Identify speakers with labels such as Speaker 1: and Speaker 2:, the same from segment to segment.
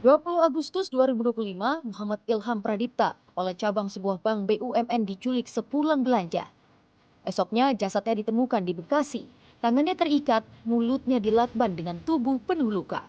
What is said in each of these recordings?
Speaker 1: 20 Agustus 2025, Muhammad Ilham Pradipta, kepala cabang sebuah bank BUMN diculik sepulang belanja. Esoknya jasadnya ditemukan di Bekasi. Tangannya terikat, mulutnya dilakban dengan tubuh penuh luka.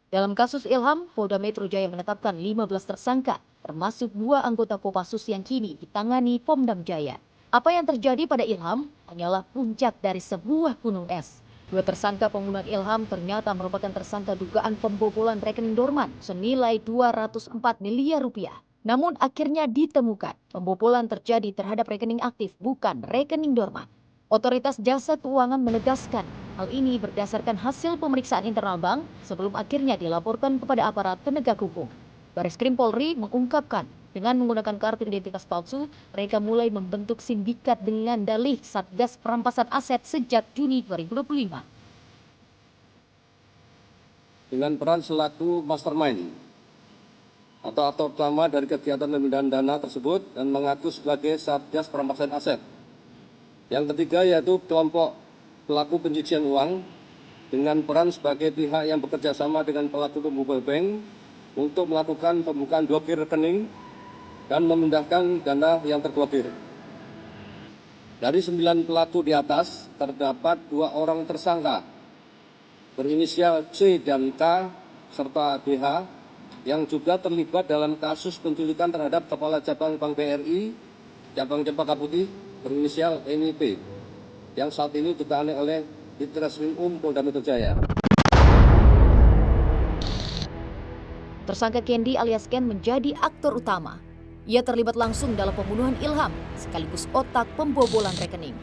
Speaker 1: Dalam kasus Ilham, Polda Metro Jaya menetapkan 15 tersangka, termasuk 2 anggota Kopassus yang kini ditangani Pomdam Jaya. Apa yang terjadi pada Ilham hanyalah puncak dari sebuah gunung es. 2 tersangka pembunuhan Ilham ternyata merupakan tersangka dugaan pembobolan rekening dorman senilai 204 miliar rupiah. Namun akhirnya ditemukan pembobolan terjadi terhadap rekening aktif, bukan rekening dorman. Otoritas Jasa Keuangan menegaskan hal ini berdasarkan hasil pemeriksaan internal bank sebelum akhirnya dilaporkan kepada aparat penegak hukum. Bareskrim Polri mengungkapkan dengan menggunakan kartu identitas palsu, mereka mulai membentuk sindikat dengan dalih Satgas Perampasan Aset sejak Juni 2025.
Speaker 2: Dengan peran selaku mastermind atau aktor utama dari kegiatan pemindahan dana tersebut dan mengaku sebagai Satgas Perampasan Aset. Yang ketiga yaitu kelompok pelaku pencucian uang dengan peran sebagai pihak yang bekerja sama dengan pelaku pembobol bank untuk melakukan pembukaan blokir rekening dan memindahkan dana yang terblokir. Dari 9 pelaku di atas terdapat 2 orang tersangka berinisial C dan K serta BH yang juga terlibat dalam kasus penculikan terhadap Kepala Cabang Bank BRI Cabang Cempaka Putih berinisial NIP yang saat ini ditangani oleh Ditreskrim Polda Metro Jaya.
Speaker 1: Tersangka Kendi alias Ken menjadi aktor utama. Ia terlibat langsung dalam pembunuhan Ilham sekaligus otak pembobolan rekening.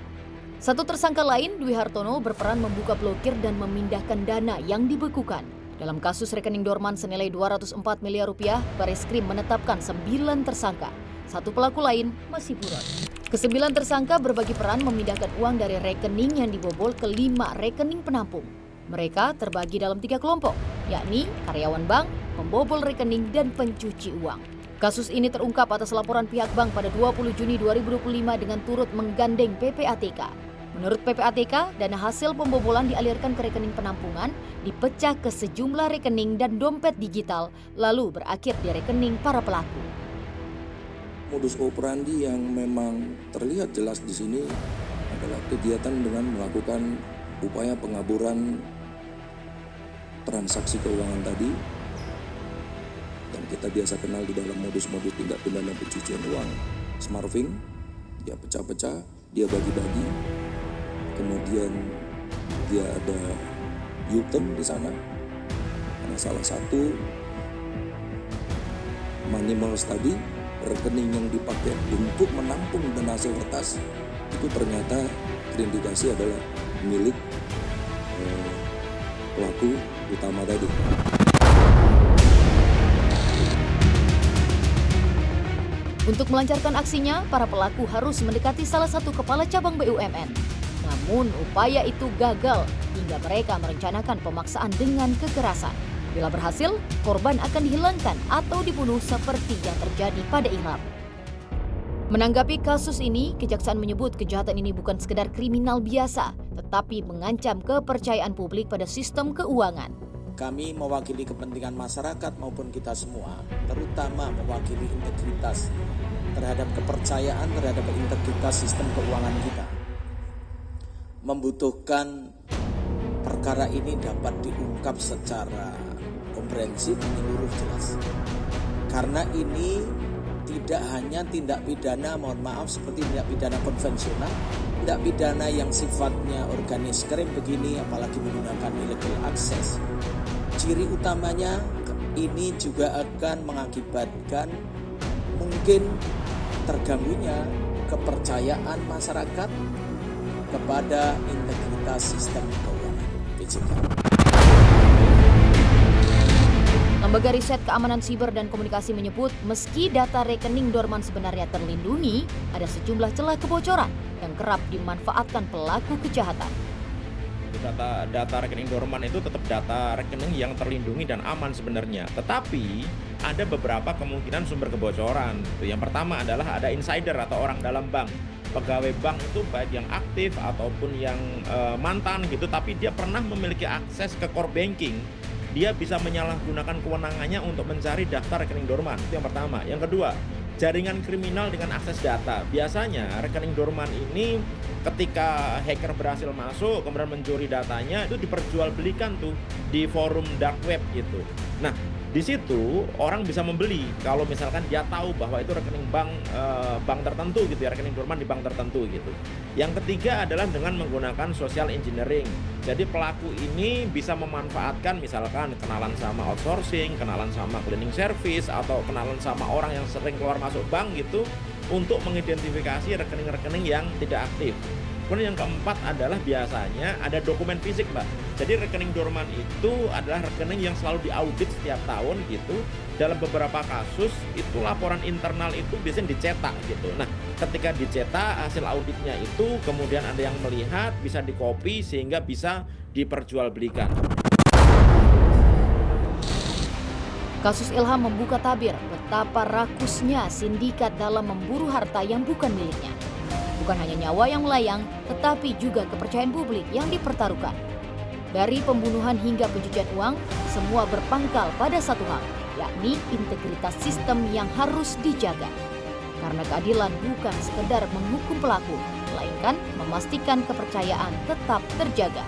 Speaker 1: Satu tersangka lain, Dwi Hartono, berperan membuka blokir dan memindahkan dana yang dibekukan. Dalam kasus rekening dorman senilai 204 miliar rupiah, Bareskrim menetapkan 9 tersangka. Satu pelaku lain masih buron. Ke-9 tersangka berbagi peran memindahkan uang dari rekening yang dibobol ke 5 rekening penampung. Mereka terbagi dalam 3 kelompok, yakni karyawan bank, pembobol rekening, dan pencuci uang. Kasus ini terungkap atas laporan pihak bank pada 20 Juni 2025 dengan turut menggandeng PPATK. Menurut PPATK, dana hasil pembobolan dialirkan ke rekening penampungan, dipecah ke sejumlah rekening dan dompet digital, lalu berakhir di rekening para pelaku.
Speaker 3: Modus operandi yang memang terlihat jelas di sini adalah kegiatan dengan melakukan upaya pengaburan transaksi keuangan tadi, yang kita biasa kenal di dalam modus-modus tindak pidana pencucian uang, smarting, dia pecah-pecah, dia bagi-bagi, kemudian dia ada U-turn di sana, karena salah satu money malls tadi, rekening yang dipakai untuk menampung dana hasil kertas itu ternyata terindikasi adalah milik pelaku utama tadi.
Speaker 1: Untuk melancarkan aksinya, para pelaku harus mendekati salah satu kepala cabang BUMN. Namun upaya itu gagal hingga mereka merencanakan pemaksaan dengan kekerasan. Bila berhasil, korban akan dihilangkan atau dibunuh seperti yang terjadi pada Ilham. Menanggapi kasus ini, Kejaksaan menyebut kejahatan ini bukan sekedar kriminal biasa, tetapi mengancam kepercayaan publik pada sistem keuangan.
Speaker 4: Kami mewakili kepentingan masyarakat maupun kita semua, terutama mewakili integritas terhadap kepercayaan terhadap integritas sistem keuangan kita. Membutuhkan perkara ini dapat diungkap secara komprehensif, menyeluruh, jelas. Karena ini tidak hanya tindak pidana, mohon maaf, seperti tindak pidana konvensional, tindak pidana yang sifatnya organis krim begini, apalagi menggunakan illegal access. Ciri utamanya ini juga akan mengakibatkan mungkin terganggunya kepercayaan masyarakat kepada integritas sistem keuangan PJK.
Speaker 1: Lembaga Riset Keamanan Siber dan Komunikasi menyebut meski data rekening dorman sebenarnya terlindungi, ada sejumlah celah kebocoran yang kerap dimanfaatkan pelaku kejahatan.
Speaker 5: Data rekening dorman itu tetap data rekening yang terlindungi dan aman sebenarnya. Tetapi ada beberapa kemungkinan sumber kebocoran. Yang pertama adalah ada insider atau orang dalam bank. Pegawai bank itu baik yang aktif ataupun yang mantan gitu, tapi dia pernah memiliki akses ke core banking dia bisa menyalahgunakan kewenangannya untuk mencari daftar rekening dorman. Itu yang pertama. Yang kedua, jaringan kriminal dengan akses data. Biasanya rekening dorman ini ketika hacker berhasil masuk kemudian mencuri datanya, itu diperjualbelikan tuh di forum dark web gitu. Nah, di situ orang bisa membeli kalau misalkan dia tahu bahwa itu rekening bank tertentu gitu ya, rekening dorman di bank tertentu gitu. Yang ketiga adalah dengan menggunakan social engineering. Jadi pelaku ini bisa memanfaatkan misalkan kenalan sama outsourcing, kenalan sama cleaning service, atau kenalan sama orang yang sering keluar masuk bank gitu untuk mengidentifikasi rekening-rekening yang tidak aktif. Kemudian yang keempat adalah biasanya ada dokumen fisik, Mbak. Jadi rekening dorman itu adalah rekening yang selalu diaudit setiap tahun gitu. Dalam beberapa kasus itu laporan internal itu biasanya dicetak gitu. Nah, ketika dicetak hasil auditnya itu kemudian ada yang melihat, bisa dikopi sehingga bisa diperjualbelikan.
Speaker 1: Kasus Ilham membuka tabir betapa rakusnya sindikat dalam memburu harta yang bukan miliknya. Bukan hanya nyawa yang melayang, tetapi juga kepercayaan publik yang dipertaruhkan. Dari pembunuhan hingga pencucian uang, semua berpangkal pada satu hal, yakni integritas sistem yang harus dijaga. Karena keadilan bukan sekedar menghukum pelaku, melainkan memastikan kepercayaan tetap terjaga.